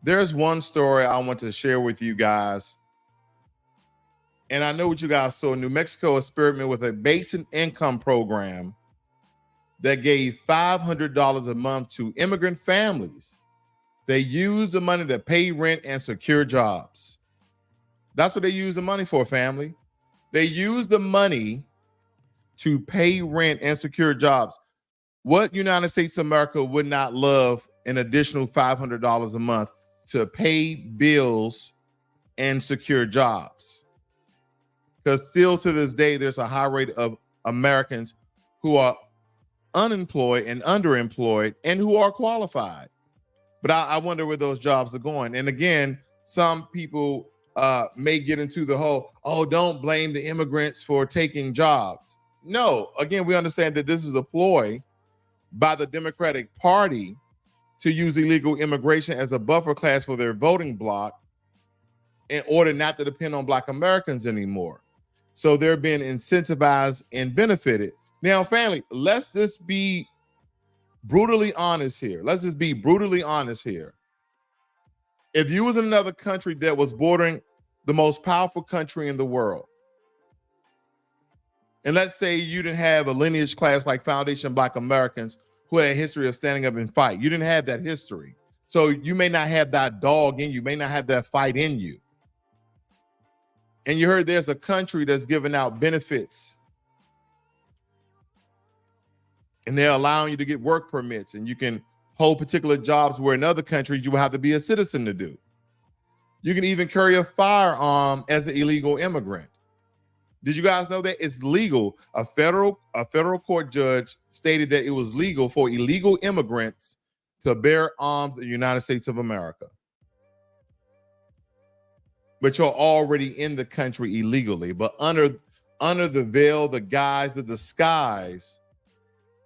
there's one story I want to share with you guys. And I know what you guys saw. New Mexico experimented with a basic income program that gave $500 a month to immigrant families. They used the money to pay rent and secure jobs. That's what they use the money for, family. They use the money to pay rent and secure jobs. What United States of America would not love an additional $500 a month to pay bills and secure jobs? Because still to this day, there's a high rate of Americans who are unemployed and underemployed and who are qualified. But I wonder where those jobs are going. And again, some people may get into the whole, oh, don't blame the immigrants for taking jobs. No, again, we understand that this is a ploy by the Democratic Party to use illegal immigration as a buffer class for their voting bloc in order not to depend on Black Americans anymore. So they're being incentivized and benefited. Now, family, let's just be brutally honest here. Let's just be brutally honest here. If you was in another country that was bordering the most powerful country in the world, and let's say you didn't have a lineage class like Foundation Black Americans who had a history of standing up and fight. You didn't have that history. So you may not have that dog in you, may not have that fight in you. And you heard there's a country that's giving out benefits and they're allowing you to get work permits and you can hold particular jobs where in other countries you will have to be a citizen to do. You can even carry a firearm as an illegal immigrant. Did you guys know that it's legal? A federal court judge stated that it was legal for illegal immigrants to bear arms in the United States of America. But you're already in the country illegally, but under the veil, the guise, the disguise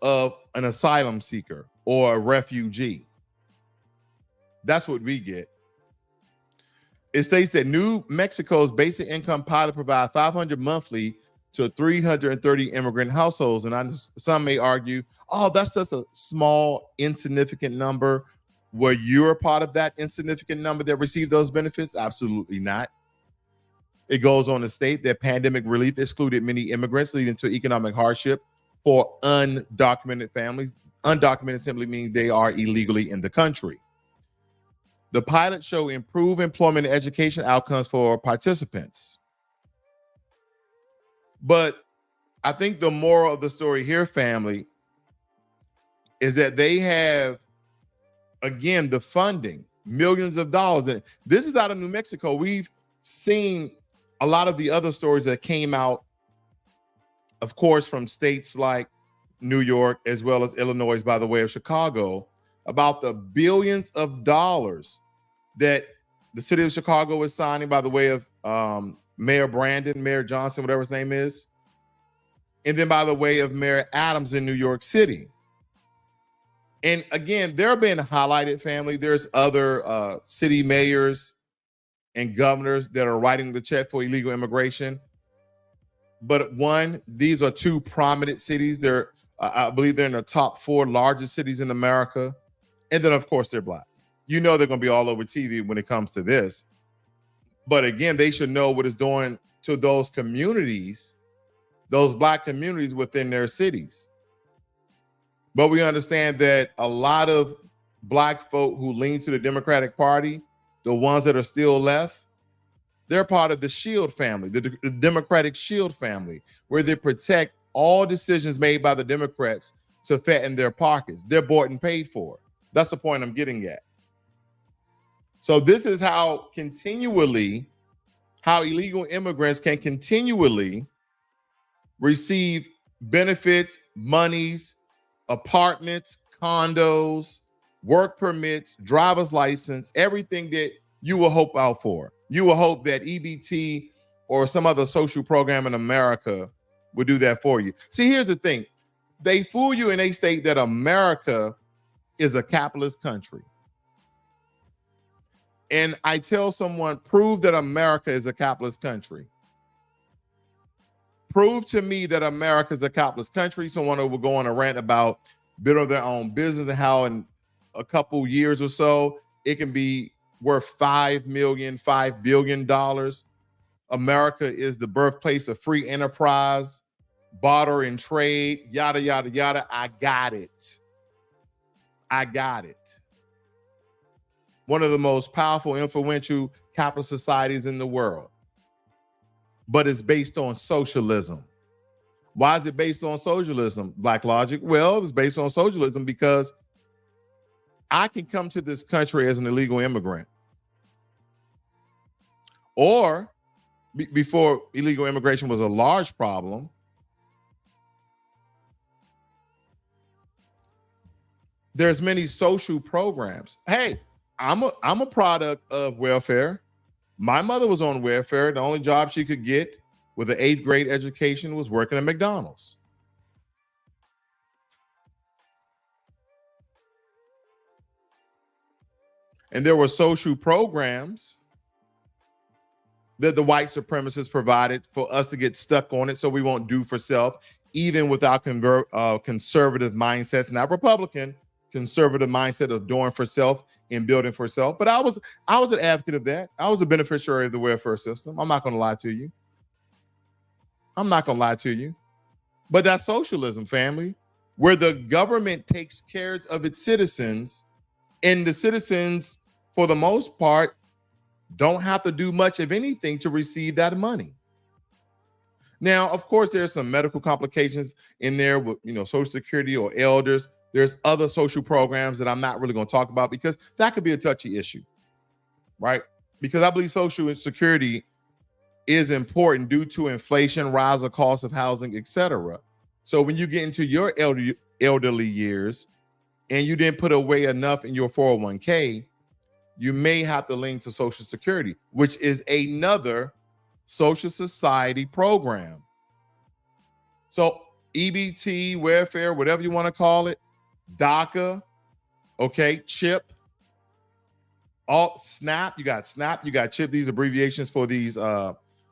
of an asylum seeker or a refugee. That's what we get. It states that New Mexico's basic income pilot provides $500 monthly to 330 immigrant households. And some may argue, oh, that's just a small, insignificant number. Were you a part of that insignificant number that received those benefits? Absolutely not. It goes on to state that pandemic relief excluded many immigrants, leading to economic hardship for undocumented families. Undocumented simply means they are illegally in the country. The pilot showed improved employment and education outcomes for participants. But I think the moral of the story here, family, is that they have, again, the funding, millions of dollars. And this is out of New Mexico. We've seen a lot of the other stories that came out, of course, from states like New York, as well as Illinois, by the way of Chicago, about the billions of dollars that the city of Chicago is signing by the way of Mayor Johnson, whatever his name is. And then by the way of Mayor Adams in New York City. And again, they're being highlighted, family. There's other city mayors and governors that are writing the check for illegal immigration. But these are two prominent cities. I believe they're in the top 4 largest cities in America. And then, of course, they're Black. You know they're going to be all over TV when it comes to this. But again, they should know what it's doing to those communities, those Black communities within their cities. But we understand that a lot of Black folk who lean to the Democratic Party, the ones that are still left, they're part of the Shield family, the Democratic Shield family, where they protect all decisions made by the Democrats to fatten their pockets. They're bought and paid for. That's the point I'm getting at. So this is how illegal immigrants can continually receive benefits, monies, apartments, condos, work permits, driver's license, everything that you will hope out for. You will hope that EBT or some other social program in America would do that for you. See, here's the thing. They fool you and they state that America is a capitalist country. And I tell someone, prove that America is a capitalist country. Prove to me that America is a capitalist country. Someone will go on a rant about building their own business and how in a couple years or so, it can be worth $5 billion. America is the birthplace of free enterprise, barter and trade, yada, yada, yada. I got it. I got it. One of the most powerful, influential capitalist societies in the world. But it's based on socialism. Why is it based on socialism, Black Logic? Well, it's based on socialism because I can come to this country as an illegal immigrant. Or before illegal immigration was a large problem, there's many social programs. Hey, I'm a product of welfare. My mother was on welfare. The only job she could get with an 8th grade education was working at McDonald's. And there were social programs that the white supremacists provided for us to get stuck on it so we won't do for self, even with our conservative mindsets, not Republican, conservative mindset of doing for self and building for self. But I was an advocate of that. I was a beneficiary of the welfare system. I'm not going to lie to you. I'm not going to lie to you. But that's socialism, family, where the government takes care of its citizens, and the citizens, for the most part, don't have to do much of anything to receive that money. Now, of course, there's some medical complications in there with, Social Security or elders. There's other social programs that I'm not really going to talk about because that could be a touchy issue, right? Because I believe Social Security is important due to inflation, rise of cost of housing, etc. So when you get into your elderly years and you didn't put away enough in your 401k, you may have to link to Social Security, which is another social society program. So EBT, welfare, whatever you want to call it, DACA, okay, CHIP, SNAP, you got CHIP, these abbreviations for these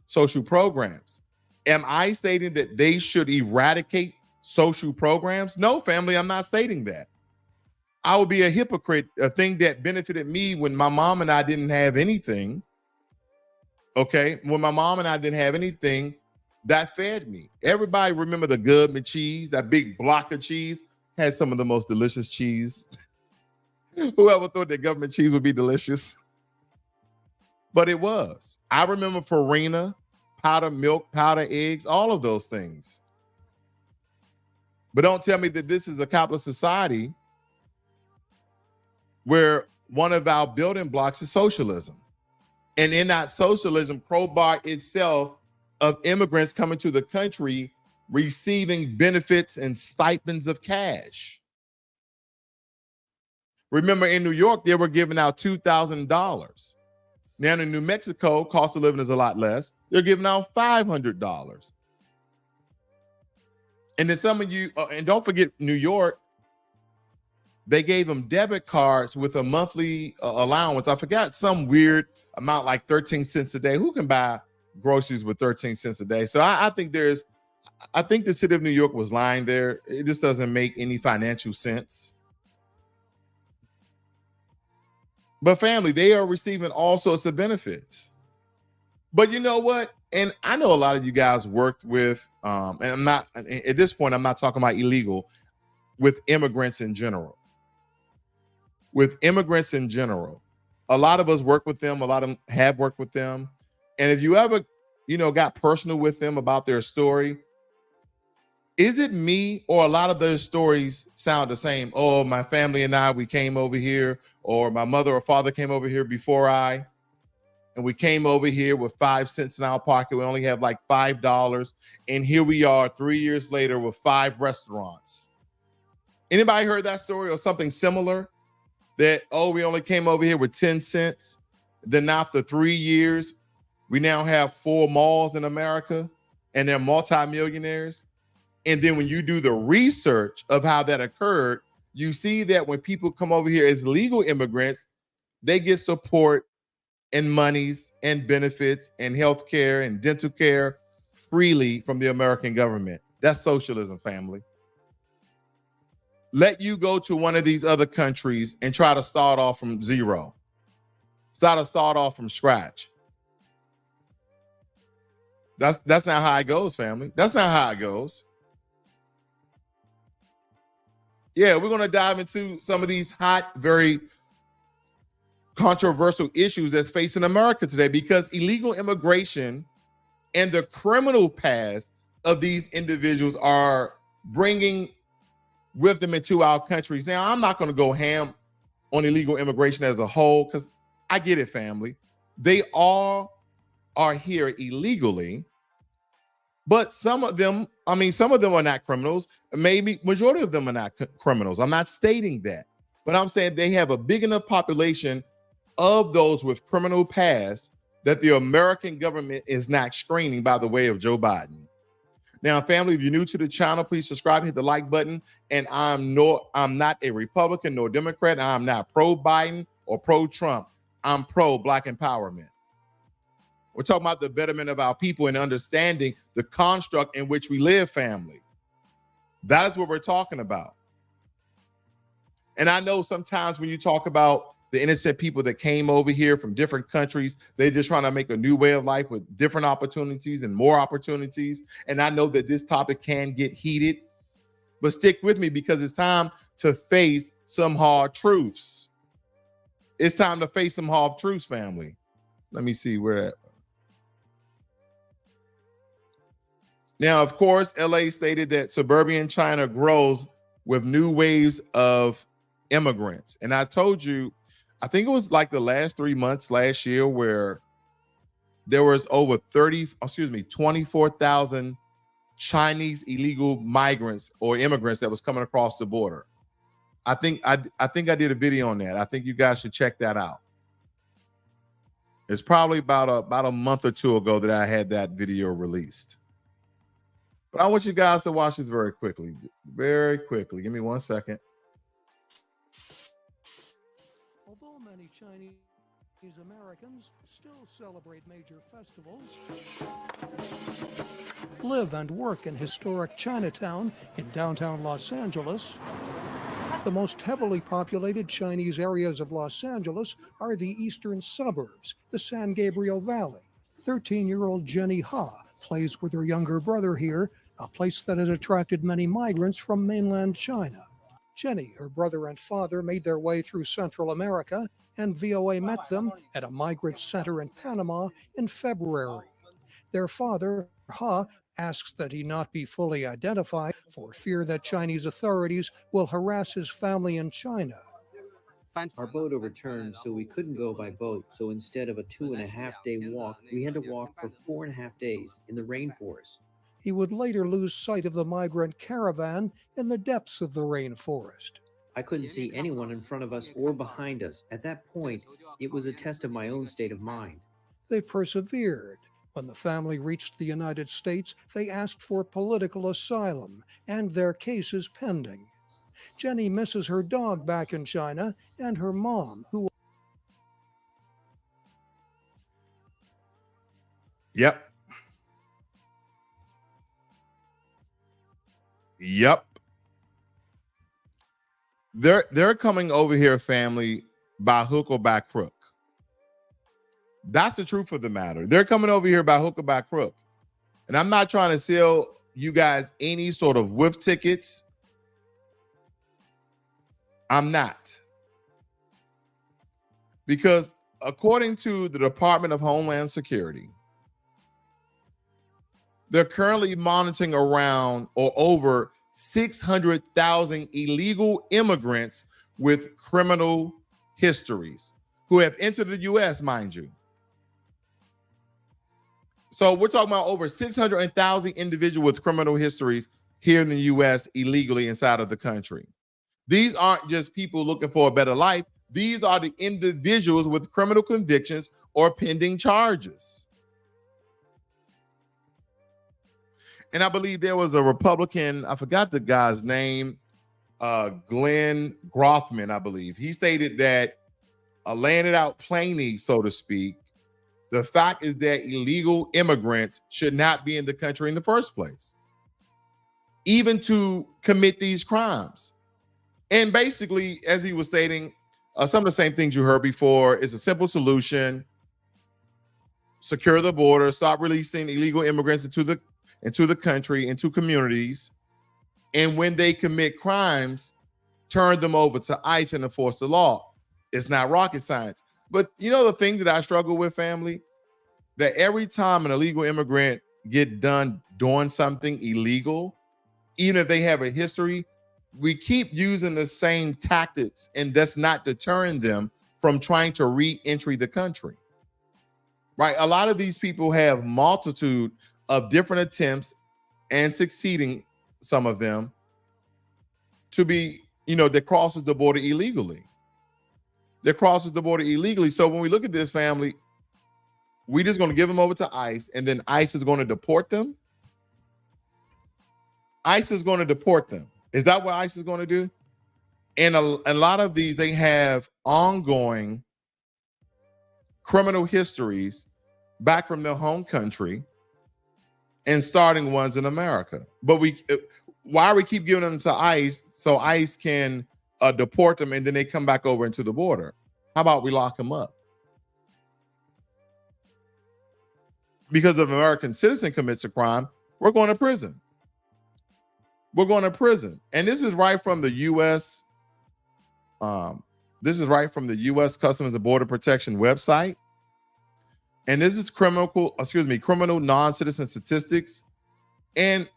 social programs. Am I stating that they should eradicate social programs? No, family, I'm not stating that. I would be a hypocrite, a thing that benefited me when my mom and I didn't have anything. Okay, when my mom and I didn't have anything, that fed me. Everybody remember the Goodman cheese, that big block of cheese, had some of the most delicious cheese. Whoever thought that government cheese would be delicious? But it was. I remember Farina, powdered milk, powdered eggs, all of those things. But don't tell me that this is a capitalist society where one of our building blocks is socialism. And in that socialism, crowbar itself of immigrants coming to the country, receiving benefits and stipends of cash. Remember, in New York, they were giving out $2,000. Now in New Mexico, cost of living is a lot less. They're giving out $500. And then some of you, and don't forget New York, they gave them debit cards with a monthly allowance. I forgot some weird amount, like 13 cents a day. Who can buy groceries with 13 cents a day? So I think the city of New York was lying there. It just doesn't make any financial sense. But family, they are receiving all sorts of benefits. But you know what? And I know a lot of you guys worked with, and I'm not, at this point, I'm not talking about illegal, with immigrants in general. With immigrants in general, a lot of us work with them. A lot of them have worked with them. And if you ever, got personal with them about their story, is it me or a lot of their stories sound the same? Oh, my family and I, we came over here, or my mother or father came over here before I, and we came over here with 5 cents in our pocket. We only have like $5. And here we are 3 years later with 5 restaurants. Anybody heard that story or something similar? That, we only came over here with 10 cents. Then after 3 years, we now have 4 malls in America and they're multimillionaires. And then when you do the research of how that occurred, you see that when people come over here as legal immigrants, they get support and monies and benefits and health care and dental care freely from the American government. That's socialism, family. Let you go to one of these other countries and try to start off from zero. start off from scratch. That's not how it goes, family. That's not how it goes. Yeah, we're going to dive into some of these hot, very controversial issues that's facing America today, because illegal immigration and the criminal past of these individuals are bringing with them into our countries. Now, I'm not going to go ham on illegal immigration as a whole, because I get it, family. They all are here illegally, but some of them are not criminals. Maybe majority of them are not criminals. I'm not stating that, but I'm saying they have a big enough population of those with criminal past that the American government is not screening by the way of Joe Biden. Now, family, if you're new to the channel, please subscribe, hit the like button. And I'm not a Republican nor Democrat. I'm not pro-Biden or pro-Trump. I'm pro-Black empowerment. We're talking about the betterment of our people and understanding the construct in which we live, family. That is what we're talking about. And I know sometimes when you talk about the innocent people that came over here from different countries, they're just trying to make a new way of life with different opportunities and more opportunities. And I know that this topic can get heated, but stick with me, because it's time to face some hard truths. It's time to face some hard truths, family. Let me see where that. Now, of course, LA stated that suburban China grows with new waves of immigrants. And I told you, I think it was like the last 3 months last year where there was over 24,000 Chinese illegal migrants or immigrants that was coming across the border. I think I did a video on that. I think you guys should check that out. It's probably about a month or two ago that I had that video released. But I want you guys to watch this very quickly. Very quickly. Give me 1 second. Although many Chinese Americans still celebrate major festivals, live and work in historic Chinatown in downtown Los Angeles, the most heavily populated Chinese areas of Los Angeles are the eastern suburbs, the San Gabriel Valley. 13-year-old Jenny Ha plays with her younger brother here, a place that has attracted many migrants from mainland China. Jenny, her brother, and father made their way through Central America, and VOA met them at a migrant center in Panama in February. Their father, Ha, asks that he not be fully identified for fear that Chinese authorities will harass his family in China. Our boat overturned, so we couldn't go by boat. So instead of a 2.5-day walk, we had to walk for 4.5 days in the rainforest. He would later lose sight of the migrant caravan in the depths of the rainforest. I couldn't see anyone in front of us or behind us. At that point, it was a test of my own state of mind. They persevered. When the family reached the United States, they asked for political asylum, and their case is pending. Jenny misses her dog back in China and her mom, who... Yep. They're coming over here, family, by hook or by crook. That's the truth of the matter. They're coming over here by hook or by crook. And I'm not trying to sell you guys any sort of whiff tickets. I'm not. Because according to the Department of Homeland Security, they're currently monitoring around or over 600,000 illegal immigrants with criminal histories who have entered the U.S., mind you. So we're talking about over 600,000 individuals with criminal histories here in the U.S. illegally inside of the country. These aren't just people looking for a better life. These are the individuals with criminal convictions or pending charges. And I believe there was a Republican, I forgot the guy's name, Glenn Grothman, I believe. He stated that, laying it out plainly, so to speak, the fact is that illegal immigrants should not be in the country in the first place, even to commit these crimes. And basically, as he was stating, Some of the same things you heard before. It's a simple solution. Secure the border, stop releasing illegal immigrants into the country, into communities. And when they commit crimes, turn them over to ICE and enforce the law. It's not rocket science. But you know the thing that I struggle with, family? That every time an illegal immigrant get done doing something illegal, even if they have a history, we keep using the same tactics, and that's not deterring them from trying to re-enter the country. Right? A lot of these people have multitude of different attempts and succeeding, some of them, to be, that crosses the border illegally. That crosses the border illegally. So when we look at this, family, we just going to give them over to ICE, and then ICE is going to deport them. ICE is going to deport them. Is that what ICE is going to do? And a lot of these, they have ongoing criminal histories back from their home country and starting ones in America. But why we keep giving them to ICE so ICE can deport them, and then they come back over into the border? How about we lock them up? Because if an American citizen commits a crime, we're going to prison. We're going to prison. And this is right from the U.S. This is right from the U.S. Customs and Border Protection website. And this is criminal non-citizen statistics. And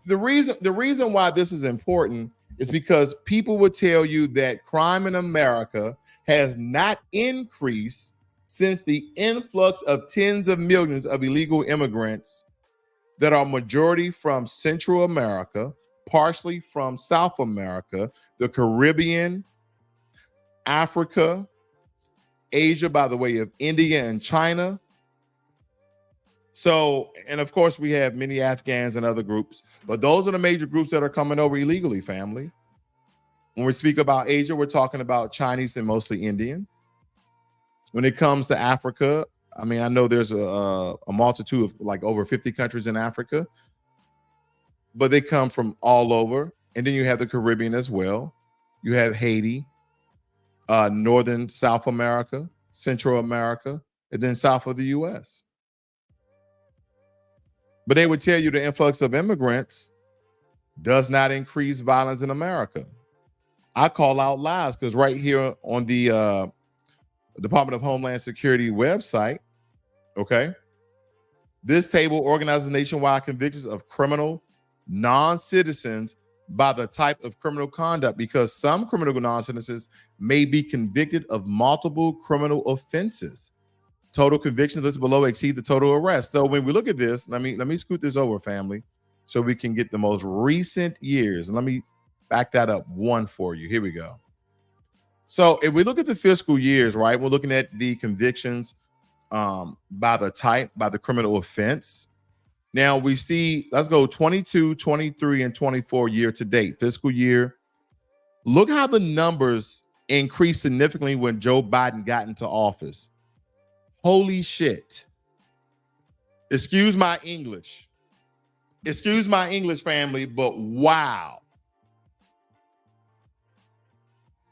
the reason why this is important is because people would tell you that crime in America has not increased since the influx of tens of millions of illegal immigrants that are majority from Central America, partially from South America, the Caribbean, Africa, Asia by the way of India and China. So, and of course we have many Afghans and other groups, but those are the major groups that are coming over illegally, family. When we speak about Asia, we're talking about Chinese and mostly Indian. When it comes to Africa, I mean, I know there's a multitude of like over 50 countries in Africa, but they come from all over. And then you have the Caribbean as well. You have Haiti, Northern South America, Central America, and then south of the U.S. But they would tell you the influx of immigrants does not increase violence in America. I call out lies because right here on the Department of Homeland Security website, okay, this table organizes nationwide convictions of criminal non-citizens by the type of criminal conduct, because some criminal non-citizens may be convicted of multiple criminal offenses. Total convictions listed below exceed the total arrests. So when we look at this, let me scoot this over, family, so we can get the most recent years. And let me back that up one for you. Here we go. So if we look at the fiscal years, right, we're looking at the convictions by the criminal offense. Now we see, let's go 22, 23, and 24 year to date, fiscal year. Look how the numbers increased significantly when Joe Biden got into office. Holy shit. Excuse my English. Excuse my English, family, but wow.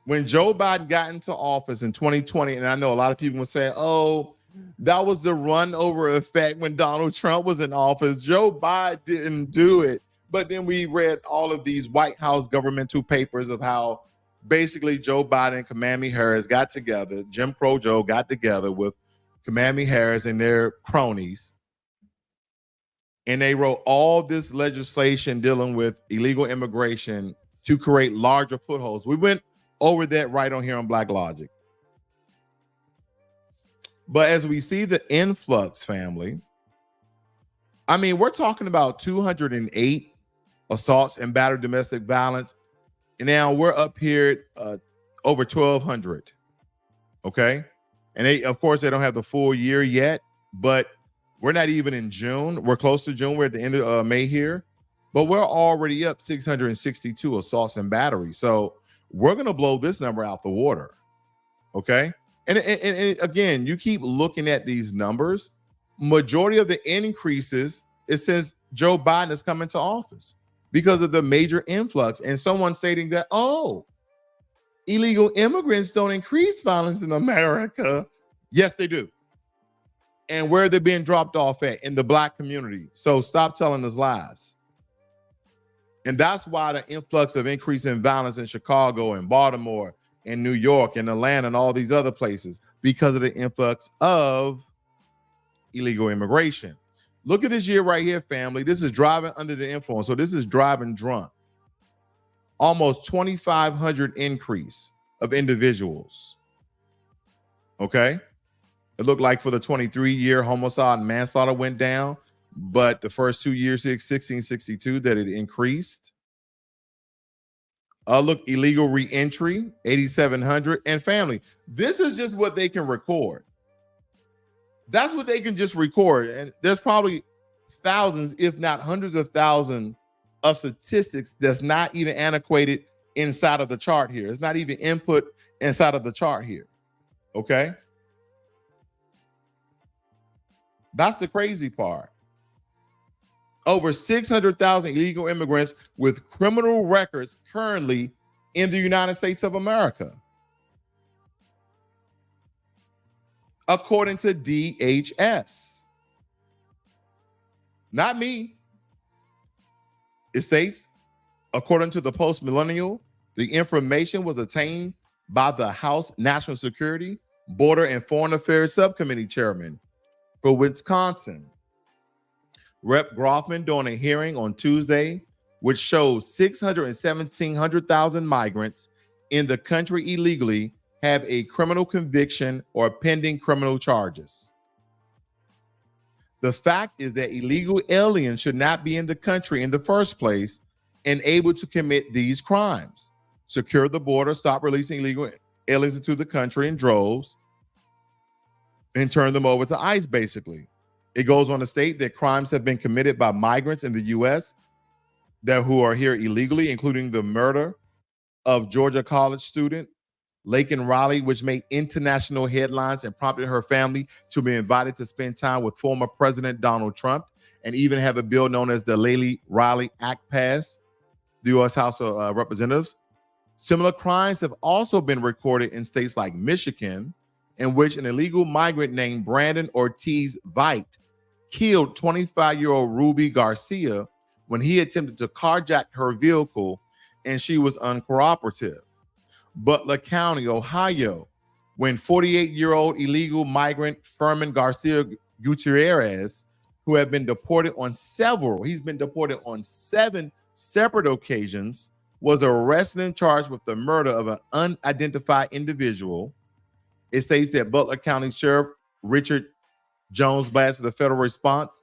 When Joe Biden got into office in 2020, and I know a lot of people would say, oh, that was the run over effect when Donald Trump was in office. Joe Biden didn't do it. But then we read all of these White House governmental papers of how basically Joe Biden and Kamala Harris got together. Jim Crow Joe got together with Kamala Harris and their cronies. And they wrote all this legislation dealing with illegal immigration to create larger footholds. We went over that right on here on Black Logic. But as we see the influx, family, I mean, we're talking about 208 assaults and battered domestic violence. And now we're up here at over 1,200. Okay. And of course, they don't have the full year yet, but we're not even in June. We're close to June. We're at the end of May here, but we're already up 662 assaults and batteries. So we're going to blow this number out the water. Okay. And again, you keep looking at these numbers. Majority of the increases is since Joe Biden has come into office because of the major influx. And someone stating that, oh, illegal immigrants don't increase violence in America. Yes, they do. And where they're being dropped off at? In the Black community. So stop telling us lies. And that's why the influx of increase in violence in Chicago and Baltimore and New York and Atlanta and all these other places, because of the influx of illegal immigration. Look at this year right here, family. This is driving under the influence. So this is driving drunk. Almost 2,500 increase of individuals. Okay. It looked like for the 23-year homicide and manslaughter went down, but the first 2 years, 1662, that it increased. Look, illegal re-entry, 8,700, and family. This is just what they can record. That's what they can just record. And there's probably thousands, if not hundreds of thousands of statistics that's not even annotated inside of the chart here. It's not even input inside of the chart here. Okay. That's the crazy part. Over 600,000 illegal immigrants with criminal records currently in the United States of America, according to DHS. Not me. It states, according to the Post-Millennial, the information was obtained by the House National Security, Border and Foreign Affairs Subcommittee Chairman for Wisconsin, Rep. Groffman, during a hearing on Tuesday, which shows 1,700,000 migrants in the country illegally have a criminal conviction or pending criminal charges. The fact is that illegal aliens should not be in the country in the first place and able to commit these crimes. Secure the border, stop releasing illegal aliens into the country in droves, and turn them over to ICE, basically. It goes on to state that crimes have been committed by migrants in the U.S. who are here illegally, including the murder of Georgia college student Laken Riley, which made international headlines and prompted her family to be invited to spend time with former President Donald Trump, and even have a bill known as the Laley Riley Act passed the U.S. House of Representatives. Similar crimes have also been recorded in states like Michigan, in which an illegal migrant named Brandon Ortiz Vite killed 25-year-old Ruby Garcia when he attempted to carjack her vehicle and she was uncooperative. Butler County, Ohio, when 48-year-old illegal migrant Furman Garcia Gutierrez, who had been deported on he's been deported on 7 separate occasions, was arrested and charged with the murder of an unidentified individual. It states that Butler County Sheriff Richard Jones blasted the federal response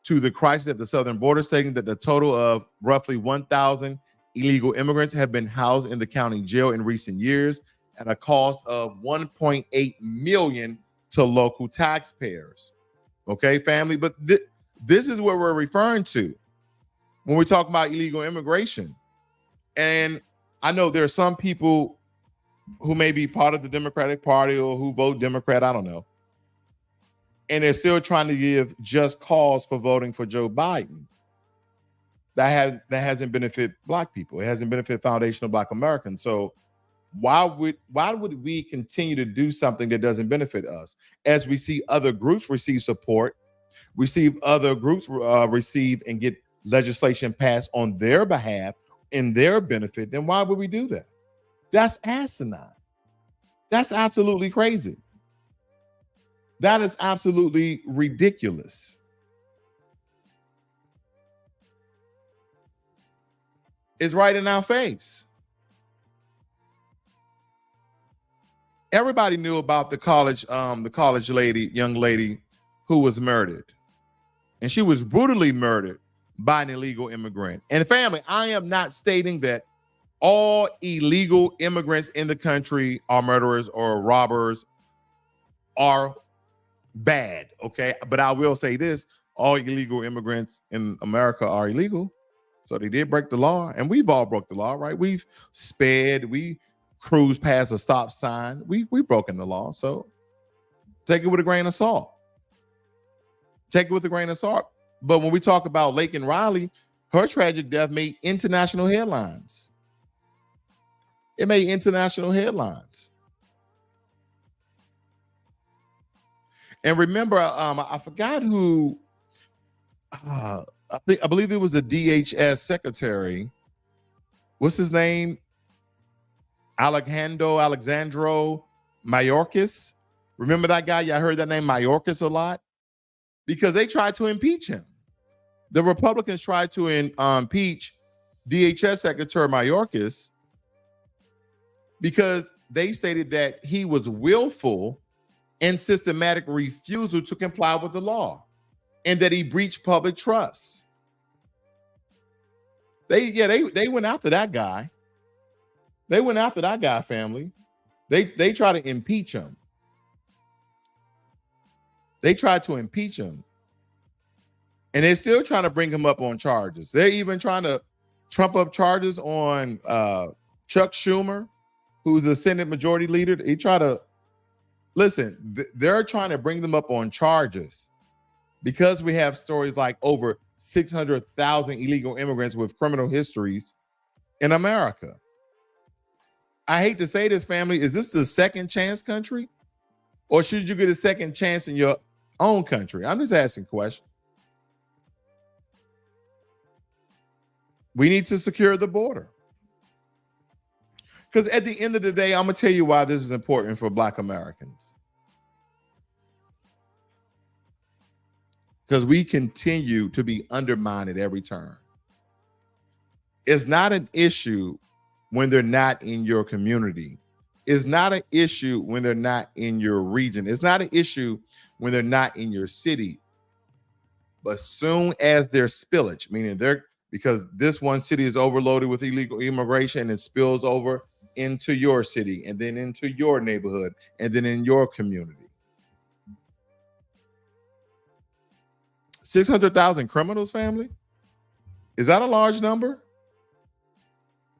to the crisis at the southern border, stating that the total of roughly 1,000 illegal immigrants have been housed in the county jail in recent years at a cost of $1.8 million to local taxpayers. Okay, family, but this is what we're referring to when we talk about illegal immigration. And I know there are some people who may be part of the Democratic Party or who vote Democrat, I don't know, and they're still trying to give just cause for voting for Joe Biden. That hasn't benefited Black people. It hasn't benefited foundational Black Americans. So why would we continue to do something that doesn't benefit us? As we see other groups receive support, we see other groups receive and get legislation passed on their behalf in their benefit, then why would we do that? That's asinine. That's absolutely crazy. That is absolutely ridiculous. It's right in our face. Everybody knew about the college young lady who was murdered. And she was brutally murdered by an illegal immigrant. And family, I am not stating that all illegal immigrants in the country are murderers or robbers are bad, okay? But I will say this, all illegal immigrants in America are illegal. So they did break the law, and we've all broke the law, right? We've sped, we cruised past a stop sign. We've broken the law, so take it with a grain of salt. Take it with a grain of salt. But when we talk about Laken Riley, her tragic death made international headlines. It made international headlines. And remember, I forgot who. I believe it was the DHS secretary. What's his name? Alexandro Mayorkas. Remember that guy? Y'all heard that name Mayorkas a lot? Because they tried to impeach him. The Republicans tried to impeach DHS Secretary Mayorkas because they stated that he was willful and systematic refusal to comply with the law and that he breached public trust. They went after that guy. They went after that guy, family. They tried to impeach him. They tried to impeach him. And they're still trying to bring him up on charges. They're even trying to trump up charges on Chuck Schumer, who's the Senate Majority Leader. He tried to, listen, they're trying to bring them up on charges because we have stories like over 600,000 illegal immigrants with criminal histories in America. I hate to say this, family. Is this the second chance country? Or should you get a second chance in your own country? I'm just asking a question. We need to secure the border. Because at the end of the day, I'm going to tell you why this is important for Black Americans. Because we continue to be undermined at every turn. It's not an issue when they're not in your community. It's not an issue when they're not in your region. It's not an issue when they're not in your city. But soon as there's spillage, meaning because this one city is overloaded with illegal immigration and spills over into your city and then into your neighborhood and then in your community. 600,000 criminals, family? Is that a large number?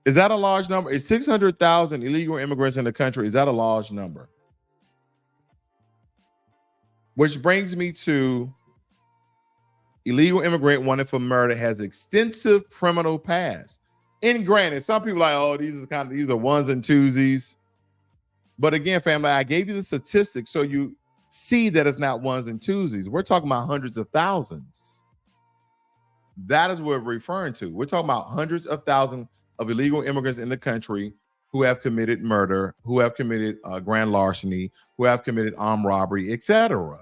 Is that a large number? Is 600,000 illegal immigrants in the country? Is that a large number? Which brings me to illegal immigrant wanted for murder has extensive criminal past. And granted, some people are like, oh, these are ones and twosies. But again, family, I gave you the statistics so you see that it's not ones and twosies. We're talking about hundreds of thousands. That is what we're referring to. We're talking about hundreds of thousands of illegal immigrants in the country who have committed murder, who have committed grand larceny, who have committed armed robbery, etc.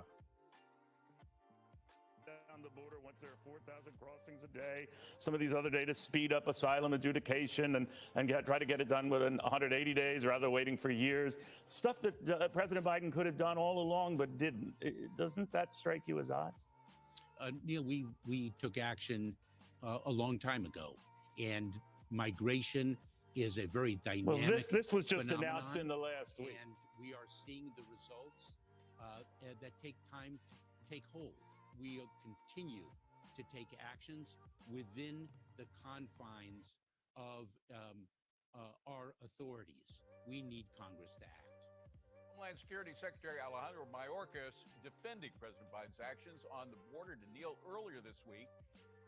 Some of these other data speed up asylum adjudication and try to get it done within 180 days rather than waiting for years. Stuff that President Biden could have done all along but didn't. Doesn't that strike you as odd? Neil, we took action a long time ago, and migration is a very dynamic. Well, this was just phenomenon, announced in the last week, and we are seeing the results that take time to take hold. We continue to take actions within the confines of our authorities. We need Congress to act. Homeland Security Secretary Alejandro Mayorkas defending President Biden's actions on the border to Neil earlier this week.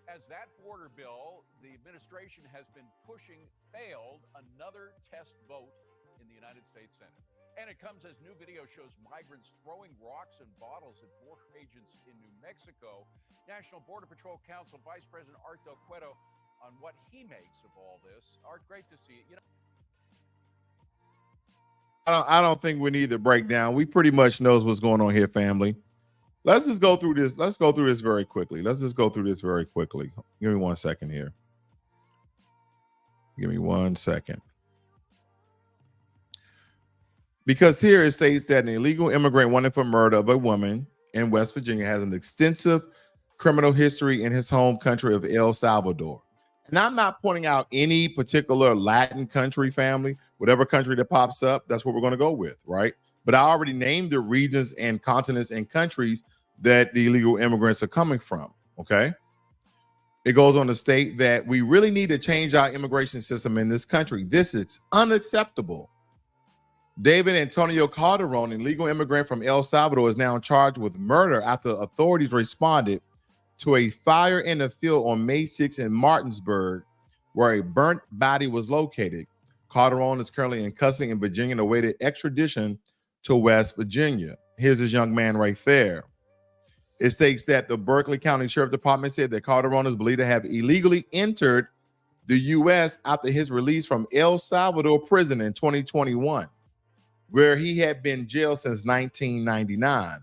As that border bill, the administration has been pushing, failed another test vote in the United States Senate. And it comes as new video shows migrants throwing rocks and bottles at border agents in New Mexico. National Border Patrol Council Vice President Art Del Cueto on what he makes of all this. Art, great to see you. I don't think we need to break down. We pretty much knows what's going on here, family. Let's just go through this. Let's go through this very quickly. Give me 1 second here. Give me 1 second. Because here it states that an illegal immigrant wanted for murder of a woman in West Virginia has an extensive criminal history in his home country of El Salvador. And I'm not pointing out any particular Latin country, family. Whatever country that pops up, that's what we're going to go with, right? But I already named the regions and continents and countries that the illegal immigrants are coming from, okay? It goes on to state that we really need to change our immigration system in this country. This is unacceptable. David Antonio Calderon, an illegal immigrant from El Salvador, is now charged with murder after authorities responded to a fire in a field on May 6 in Martinsburg, where a burnt body was located. Calderon is currently in custody in Virginia and awaited extradition to West Virginia. Here's this young man right there. It states that the Berkeley County Sheriff Department said that Calderon is believed to have illegally entered the U.S. after his release from El Salvador prison in 2021, where he had been jailed since 1999.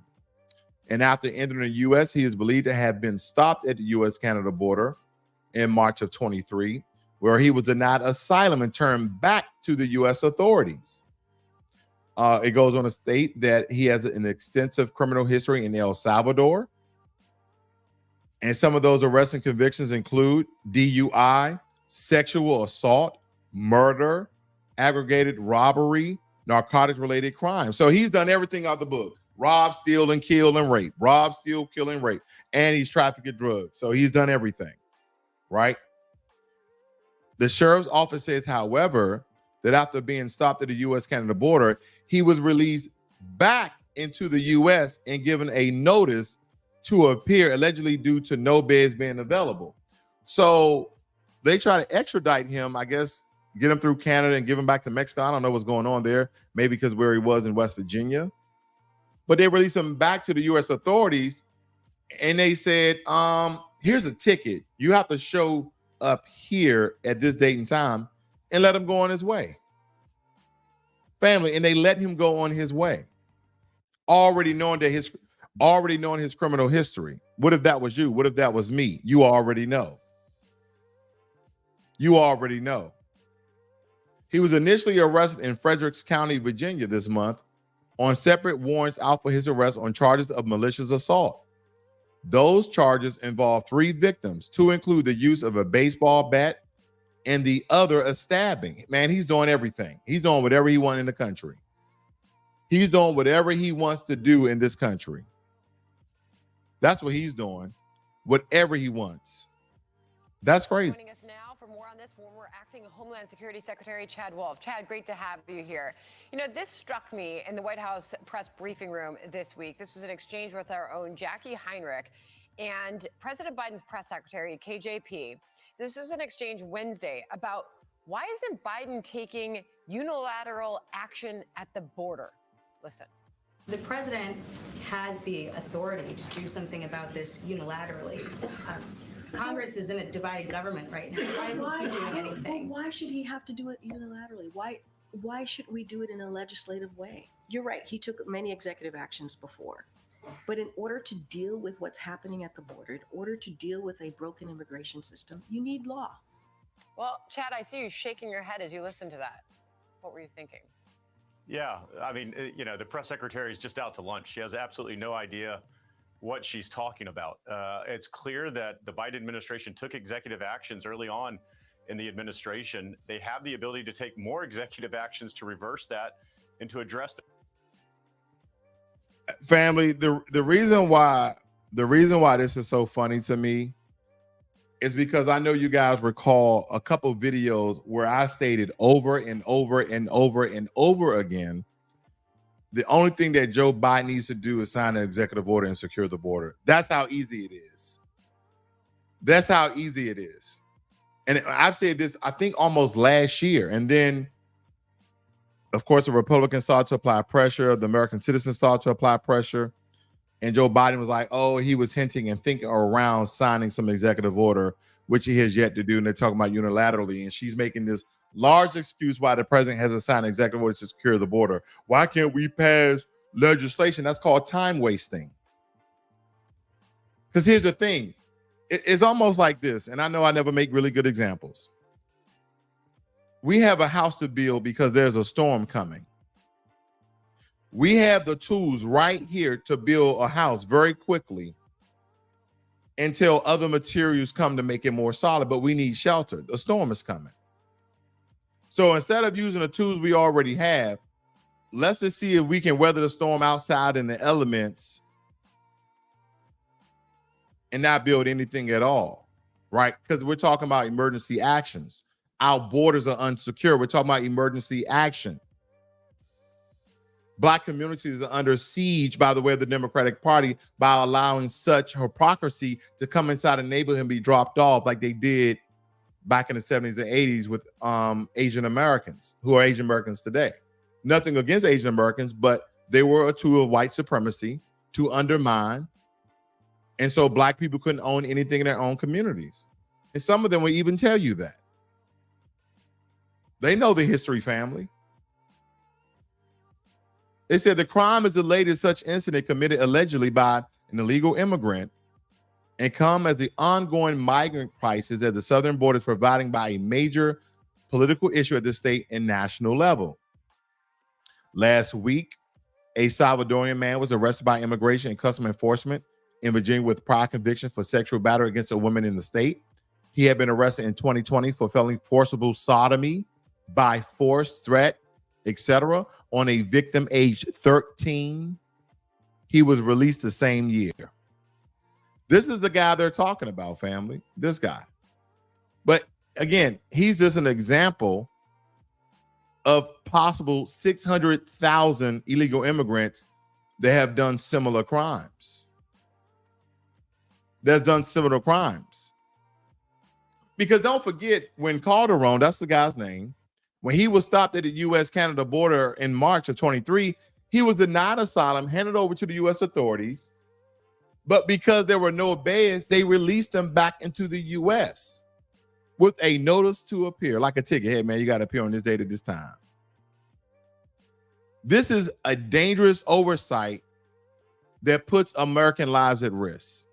And after entering the U.S., he is believed to have been stopped at the U.S.-Canada border in March of 23, where he was denied asylum and turned back to the U.S. authorities. It goes on to state that he has an extensive criminal history in El Salvador. And some of those arrests and convictions include DUI, sexual assault, murder, aggravated robbery, narcotics-related crimes. So he's done everything out the book. Rob, steal, and kill, and rape. Rob, steal, kill, and rape. And he's trafficking drugs. So he's done everything, right? The sheriff's office says, however, that after being stopped at the U.S.-Canada border, he was released back into the U.S. and given a notice to appear, allegedly due to no beds being available. So they try to extradite him, I guess, get him through Canada and give him back to Mexico. I don't know what's going on there. Maybe because where he was in West Virginia. But they released him back to the U.S. authorities, and they said, here's a ticket. You have to show up here at this date and time and let him go on his way. Family, and they let him go on his way, already knowing his criminal history. What if that was you? What if that was me? You already know. You already know. He was initially arrested in Fredericks County, Virginia this month on separate warrants out for his arrest on charges of malicious assault. Those charges involve 3 victims. 2 include the use of a baseball bat and the other a stabbing. Man, he's doing everything. He's doing whatever he wants in the country. He's doing whatever he wants to do in this country. That's what he's doing. Whatever he wants. That's crazy. Joining us now for more on this, former acting Homeland Security Secretary Chad Wolf. Chad, great to have you here. You know, this struck me in the White House press briefing room this week. This was an exchange with our own Jackie Heinrich and President Biden's press secretary, KJP. This was an exchange Wednesday about why isn't Biden taking unilateral action at the border? Listen. The president has the authority to do something about this unilaterally. Congress is in a divided government right now. Why isn't he doing anything? Why should he have to do it unilaterally? Why should we do it in a legislative way? You're right. He took many executive actions before. But in order to deal with what's happening at the border, in order to deal with a broken immigration system, you need law. Well, Chad, I see you shaking your head as you listen to that. What were you thinking? Yeah, I mean, you know, the press secretary is just out to lunch. She has absolutely no idea what she's talking about. It's clear that the Biden administration took executive actions early on in the administration. They have the ability to take more executive actions to reverse that and to address the family. The reason why this is so funny to me is because I know you guys recall a couple videos where I stated over and over and over and over again, the only thing that Joe Biden needs to do is sign an executive order and secure the border. That's how easy it is. That's how easy it is. And I've said this, I think almost last year. And then, of course, the Republicans started to apply pressure. The American citizens started to apply pressure. And Joe Biden was like, oh, he was hinting and thinking around signing some executive order, which he has yet to do. And they're talking about unilaterally. And she's making this large excuse why the president hasn't signed an executive order to secure the border. Why can't we pass legislation? That's called time wasting. Because here's the thing. It's almost like this. And I know I never make really good examples. We have a house to build because there's a storm coming. We have the tools right here to build a house very quickly until other materials come to make it more solid, but we need shelter. The storm is coming. So instead of using the tools we already have, let's just see if we can weather the storm outside in the elements and not build anything at all, right? Because we're talking about emergency actions. Our borders are unsecure. We're talking about emergency action. Black communities are under siege by the way of the Democratic Party by allowing such hypocrisy to come inside a neighborhood and be dropped off like they did back in the 70s and 80s with Asian Americans who are Asian Americans today. Nothing against Asian Americans, but they were a tool of white supremacy to undermine. And so black people couldn't own anything in their own communities. And some of them will even tell you that. They know the history, family. They said the crime is the latest such incident committed allegedly by an illegal immigrant and come as the ongoing migrant crisis at the southern border is providing by a major political issue at the state and national level. Last week, a Salvadorian man was arrested by Immigration and Customs Enforcement in Virginia with prior conviction for sexual battery against a woman in the state. He had been arrested in 2020 for felony forcible sodomy by force, threat, etc. on a victim aged 13. He was released the same year. This is the guy they're talking about, family. This guy. But again, he's just an example of possible 600,000 illegal immigrants that have done similar crimes. Because don't forget, when Calderon, that's the guy's name, when he was stopped at the U.S.-Canada border in March of 23, he was denied asylum, handed over to the U.S. authorities. But because there were no bails, they released him back into the U.S. with a notice to appear, like a ticket. Hey, man, you got to appear on this date at this time. This is a dangerous oversight that puts American lives at risk.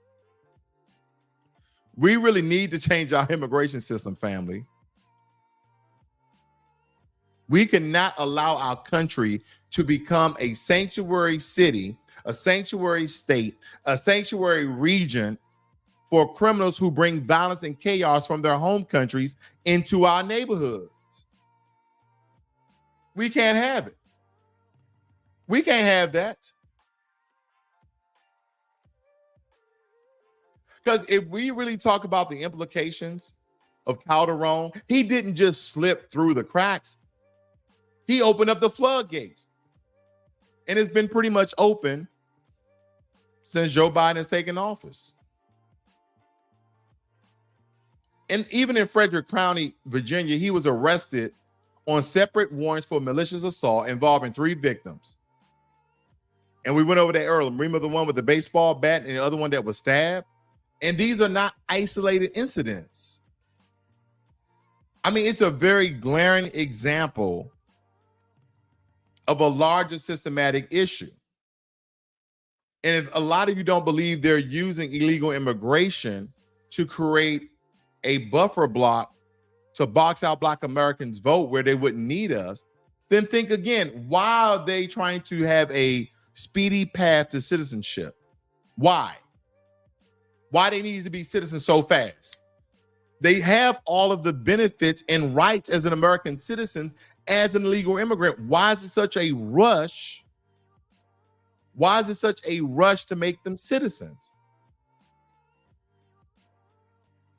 We really need to change our immigration system, family. We cannot allow our country to become a sanctuary city, a sanctuary state, a sanctuary region for criminals who bring violence and chaos from their home countries into our neighborhoods. We can't have it. We can't have that. Because if we really talk about the implications of Calderon, he didn't just slip through the cracks. He opened up the floodgates. And it's been pretty much open since Joe Biden has taken office. And even in Frederick County, Virginia, he was arrested on separate warrants for malicious assault involving 3 victims. And we went over that earlier. Remember the one with the baseball bat and the other one that was stabbed? And these are not isolated incidents. I mean, it's a very glaring example of a larger systematic issue. And if a lot of you don't believe they're using illegal immigration to create a buffer block to box out Black Americans' vote where they wouldn't need us, then think again, why are they trying to have a speedy path to citizenship? Why? Why they need to be citizens so fast? They have all of the benefits and rights as an American citizen, as an illegal immigrant. Why is it such a rush? Why is it such a rush to make them citizens?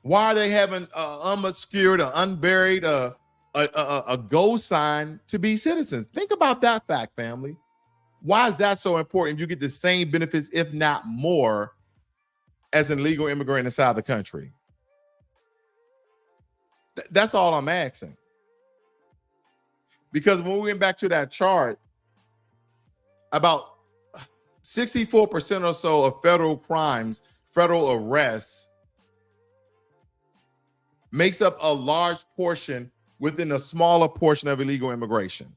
Why are they having unobscured or unburied a gold sign to be citizens? Think about that fact, family. Why is that so important? You get the same benefits, if not more, as an illegal immigrant inside the country. That's all I'm asking. Because when we went back to that chart, about 64% or so of federal crimes, federal arrests, makes up a large portion within a smaller portion of illegal immigration.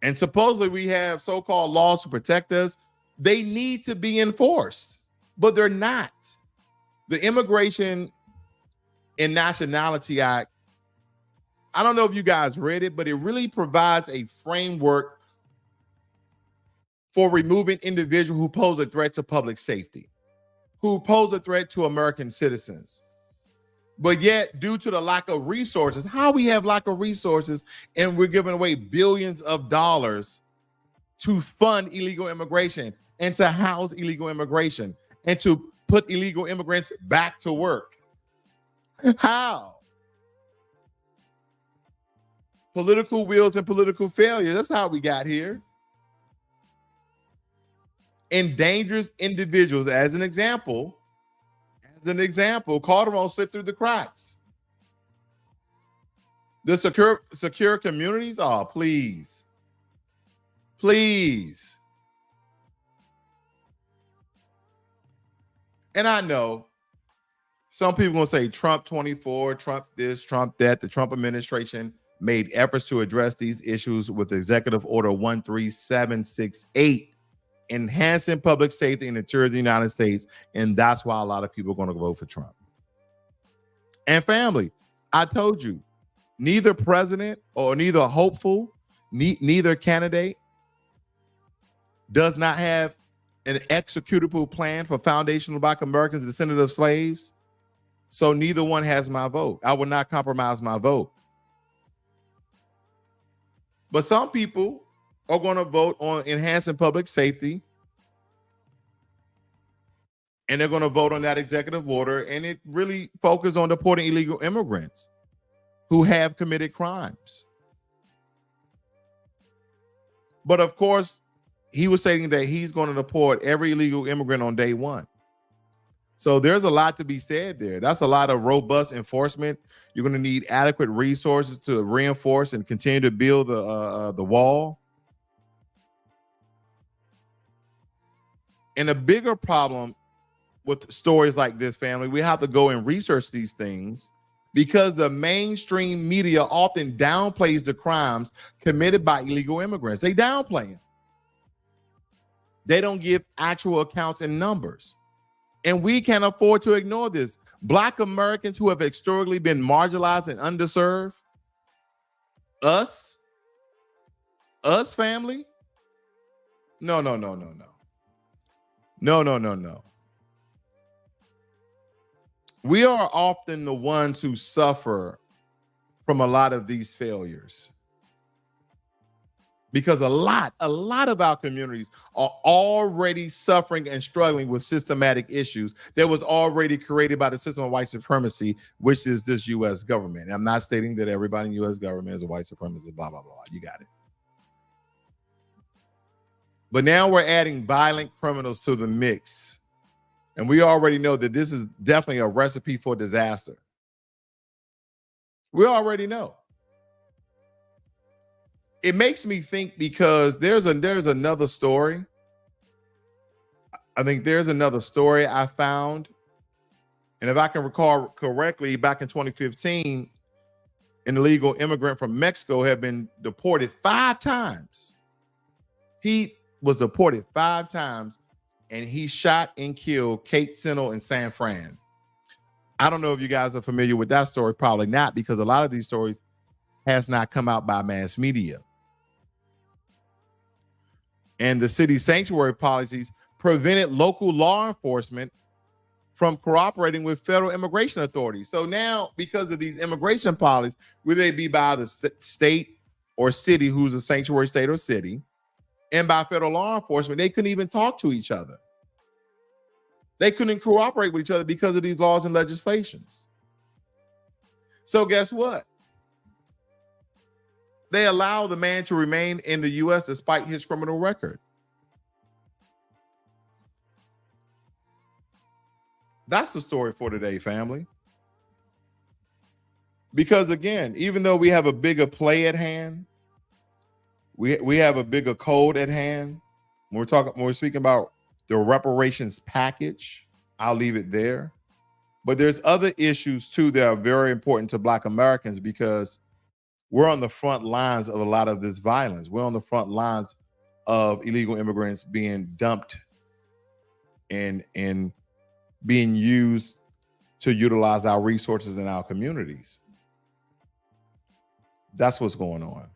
And supposedly we have so-called laws to protect us. They need to be enforced, but they're not. The Immigration and Nationality Act, I don't know if you guys read it, but it really provides a framework for removing individuals who pose a threat to public safety, who pose a threat to American citizens. But yet, due to the lack of resources, how we have lack of resources and we're giving away billions of dollars to fund illegal immigration and to house illegal immigration and to put illegal immigrants back to work. How? Political wills and political failure. That's how we got here. And dangerous individuals, as an example, an example, Calderon slipped through the cracks. The secure communities, oh, please. Please. And I know some people gonna say Trump 24, Trump this, Trump that. The Trump administration made efforts to address these issues with Executive Order 13768, enhancing public safety and interior of the United States. And that's why a lot of people are going to vote for Trump. And family, I told you, neither president or neither hopeful, neither candidate does not have an executable plan for foundational Black Americans, descendants of slaves. So neither one has my vote. I will not compromise my vote. But some people are going to vote on enhancing public safety, and they're going to vote on that executive order, and it really focuses on deporting illegal immigrants who have committed crimes. But of course, he was saying that he's going to deport every illegal immigrant on day one. So there's a lot to be said there. That's a lot of robust enforcement. You're going to need adequate resources to reinforce and continue to build the wall. And a bigger problem with stories like this, family, we have to go and research these things because the mainstream media often downplays the crimes committed by illegal immigrants. They downplay them. They don't give actual accounts and numbers. And we can't afford to ignore this. Black Americans who have historically been marginalized and underserved, us family, no. We are often the ones who suffer from a lot of these failures. Because a lot of our communities are already suffering and struggling with systematic issues that was already created by the system of white supremacy, which is this U.S. government. I'm not stating that everybody in the U.S. government is a white supremacist, blah, blah, blah. You got it. But now we're adding violent criminals to the mix. And we already know that this is definitely a recipe for disaster. We already know. It makes me think because there's another story. I think there's another story I found. And if I can recall correctly, back in 2015, an illegal immigrant from Mexico had been deported 5 times. He was deported 5 times, and he shot and killed Kate Sinnel in San Fran. I don't know if you guys are familiar with that story. Probably not, because a lot of these stories has not come out by mass media. And the city sanctuary policies prevented local law enforcement from cooperating with federal immigration authorities. So now, because of these immigration policies, whether they be by the state or city, who's a sanctuary state or city, and by federal law enforcement, they couldn't even talk to each other. They couldn't cooperate with each other because of these laws and legislations. So guess what? They allow the man to remain in the U.S. despite his criminal record. That's the story for today, family. Because again, even though we have a bigger play at hand, we have a bigger code at hand. When we're speaking about the reparations package, I'll leave it there. But there's other issues too that are very important to Black Americans, because we're on the front lines of a lot of this violence. We're on the front lines of illegal immigrants being dumped and being used to utilize our resources in our communities. That's what's going on.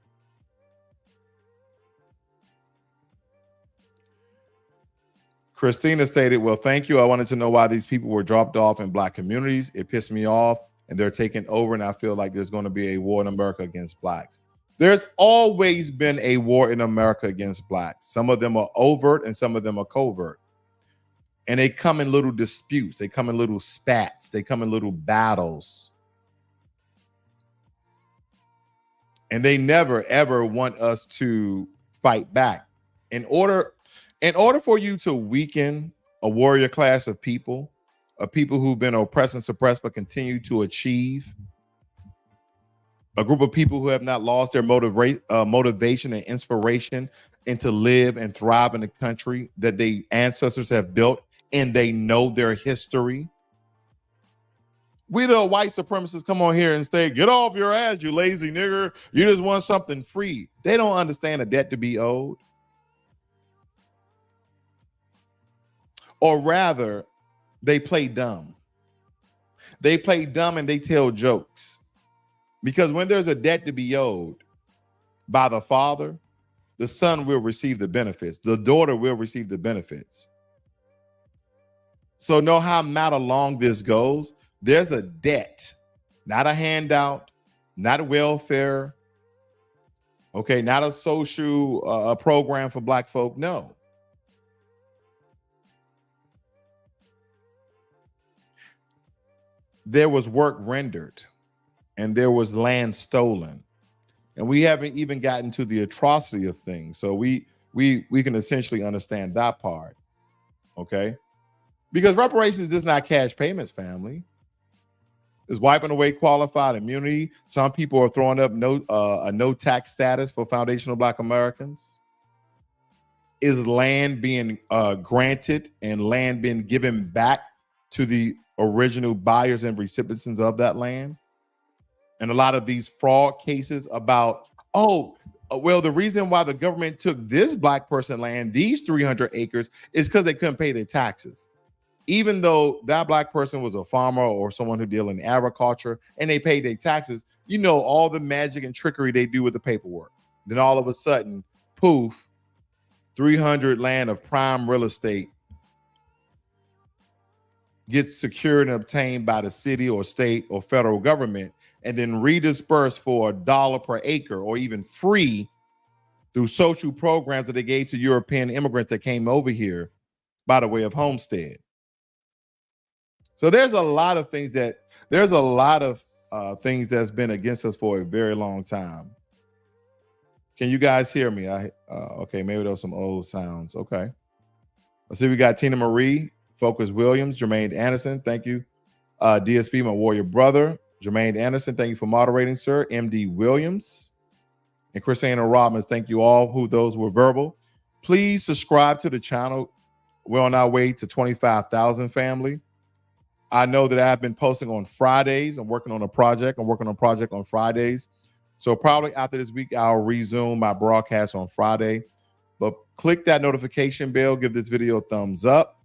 Christina stated, well, thank you. I wanted to know why these people were dropped off in Black communities. It pissed me off, and they're taking over, and I feel like there's going to be a war in America against Blacks. There's always been a war in America against Blacks. Some of them are overt and some of them are covert. And they come in little disputes. They come in little spats. They come in little battles. And they never, ever want us to fight back. In order for you to weaken a warrior class of people, of people who've been oppressed and suppressed but continue to achieve, a group of people who have not lost their motivation and inspiration and to live and thrive in the country that their ancestors have built, and they know their history. We the white supremacists come on here and say, get off your ass, you lazy nigger. You just want something free. They don't understand a debt to be owed. Or rather, they play dumb. They play dumb and they tell jokes. Because when there's a debt to be owed by the father, the son will receive the benefits. The daughter will receive the benefits. So know how matter long this goes. There's a debt, not a handout, not a welfare, okay, not a social program for black folk. No. There was work rendered and there was land stolen. And we haven't even gotten to the atrocity of things. So we can essentially understand that part, okay? Because reparations is not cash payments, family. It's wiping away qualified immunity. Some people are throwing up a no tax status for foundational Black Americans. Is land being granted and land being given back to the original buyers and recipients of that land? And a lot of these fraud cases about, well, the reason why the government took this black person land, these 300 acres, is because they couldn't pay their taxes. Even though that black person was a farmer or someone who deal in agriculture and they paid their taxes, you know, all the magic and trickery they do with the paperwork. Then all of a sudden, poof, 300 land of prime real estate gets secured and obtained by the city or state or federal government and then redispersed for $1 per acre or even free through social programs that they gave to European immigrants that came over here by the way of homestead. So there's a lot of things that's been against us for a very long time. Can you guys hear me? Okay, maybe there was some old sounds. Okay. Let's see, we got Tina Marie, Focus Williams, Jermaine Anderson. Thank you. DSP, my warrior brother. Jermaine Anderson, thank you for moderating, sir. MD Williams and Christina Robbins, thank you all who those were verbal. Please subscribe to the channel. We're on our way to 25,000 family. I know that I've been posting on Fridays. I'm working on a project. On Fridays. So probably after this week, I'll resume my broadcast on Friday. But click that notification bell, give this video a thumbs up,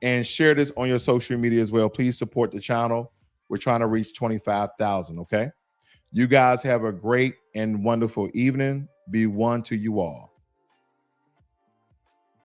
and share this on your social media as well. Please support the channel. We're trying to reach 25,000, okay? You guys have a great and wonderful evening. Be one to you all.